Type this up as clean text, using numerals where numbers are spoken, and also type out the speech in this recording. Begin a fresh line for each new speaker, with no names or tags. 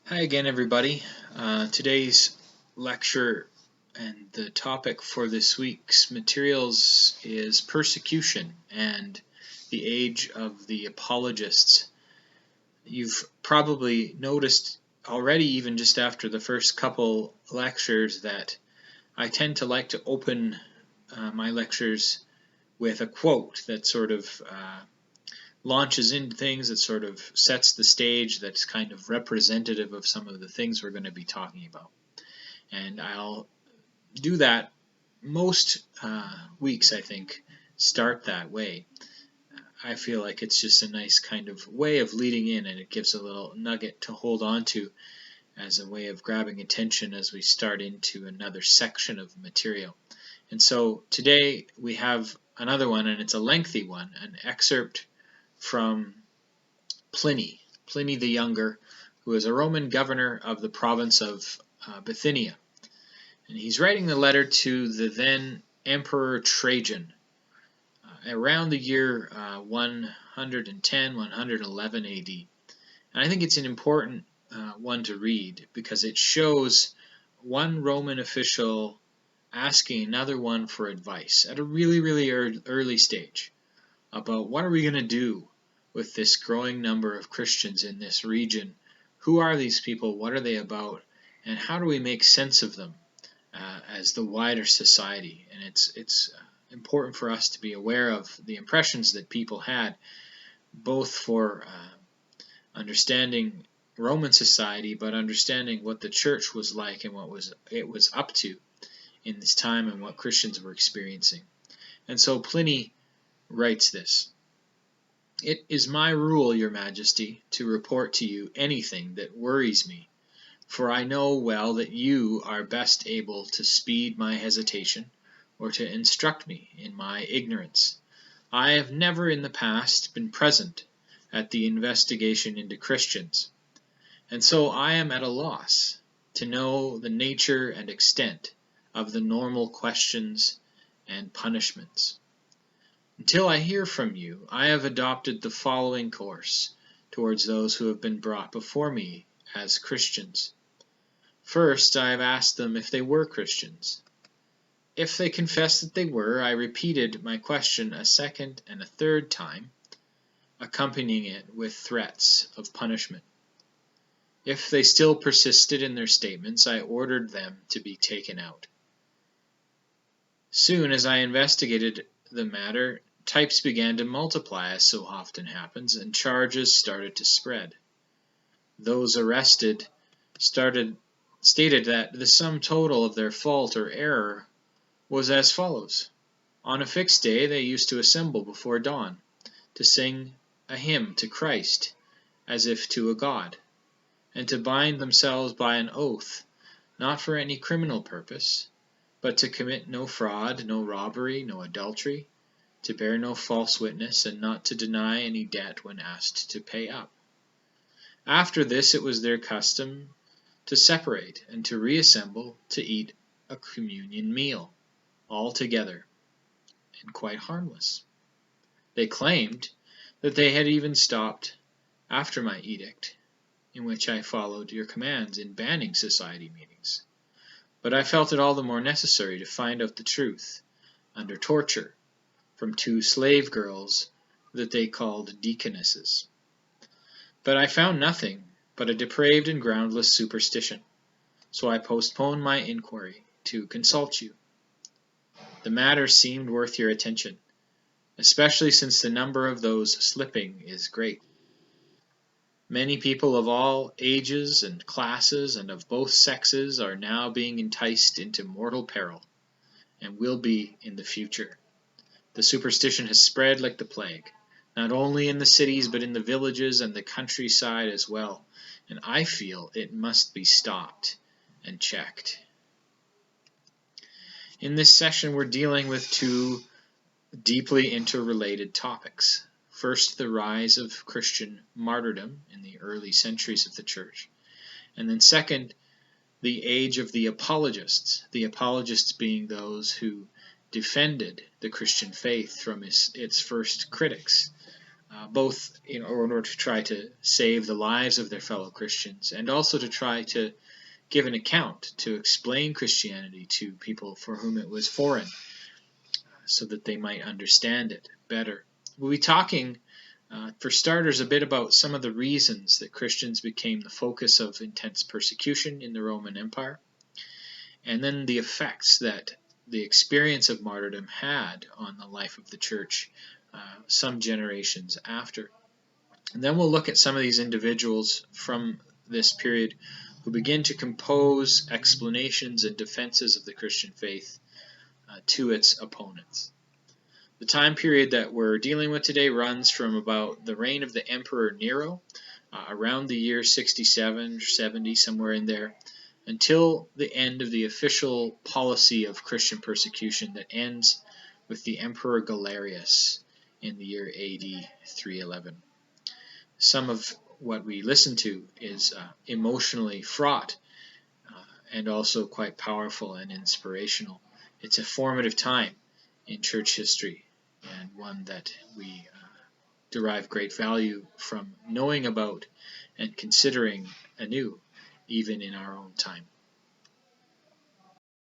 Hi again, everybody. Today's lecture and the topic for this week's materials is persecution and the age of the apologists. You've probably noticed already, even just after the first couple lectures, that I tend to like to open my lectures with a quote that sort of launches into things, that sort of sets the stage, that's kind of representative of some of the things we're going to be talking about. And I'll do that most weeks, I think, start that way. I feel like it's just a nice kind of way of leading in, and it gives a little nugget to hold on to as a way of grabbing attention as we start into another section of material. And so today we have another one, and it's a lengthy one, an excerpt from Pliny the Younger, who was a Roman governor of the province of Bithynia. And he's writing the letter to the then Emperor Trajan around the year 110, 111 AD. And I think it's an important one to read because it shows one Roman official asking another one for advice at a really, really early stage about what are we going to do with this growing number of Christians in this region. Who are these people? What are they about? And how do we make sense of them as the wider society? And it's important for us to be aware of the impressions that people had, both for understanding Roman society, but understanding what the church was like and what it was up to in this time and what Christians were experiencing. And so Pliny writes this: "It is my rule, your majesty, to report to you anything that worries me, for I know well that you are best able to speed my hesitation or to instruct me in my ignorance. I have never in the past been present at the investigation into Christians, and so I am at a loss to know the nature and extent of the normal questions and punishments. Until I hear from you, I have adopted the following course towards those who have been brought before me as Christians. First, I have asked them if they were Christians. If they confessed that they were, I repeated my question a second and a third time, accompanying it with threats of punishment. If they still persisted in their statements, I ordered them to be taken out. Soon as I investigated the matter, types began to multiply, as so often happens, and charges started to spread. Those arrested stated that the sum total of their fault or error was as follows. On a fixed day they used to assemble before dawn, to sing a hymn to Christ, as if to a god, and to bind themselves by an oath, not for any criminal purpose, but to commit no fraud, no robbery, no adultery, to bear no false witness, and not to deny any debt when asked to pay up. After this it was their custom to separate and to reassemble to eat a communion meal, all together, and quite harmless. They claimed that they had even stopped after my edict, in which I followed your commands in banning society meetings. But I felt it all the more necessary to find out the truth, under torture, from two slave girls that they called deaconesses. But I found nothing but a depraved and groundless superstition, so I postponed my inquiry to consult you. The matter seemed worth your attention, especially since the number of those slipping is great. Many people of all ages and classes and of both sexes are now being enticed into mortal peril, and will be in the future. The superstition has spread like the plague, not only in the cities but in the villages and the countryside as well, and I feel it must be stopped and checked." In this session we're dealing with two deeply interrelated topics. First, the rise of Christian martyrdom in the early centuries of the church, and then second, the age of the apologists being those who defended the Christian faith from its first critics, both in order to try to save the lives of their fellow Christians and also to try to give an account, to explain Christianity to people for whom it was foreign, so that they might understand it better. We'll be talking, for starters, a bit about some of the reasons that Christians became the focus of intense persecution in the Roman Empire, and then the effects that the experience of martyrdom had on the life of the church some generations after. And then we'll look at some of these individuals from this period who begin to compose explanations and defenses of the Christian faith to its opponents. The time period that we're dealing with today runs from about the reign of the Emperor Nero, around the year 67 or 70, somewhere in there, until the end of the official policy of Christian persecution that ends with the Emperor Galerius in the year AD 311. Some of what we listen to is emotionally fraught and also quite powerful and inspirational. It's a formative time in church history, and one that we derive great value from knowing about and considering anew, even in our own time.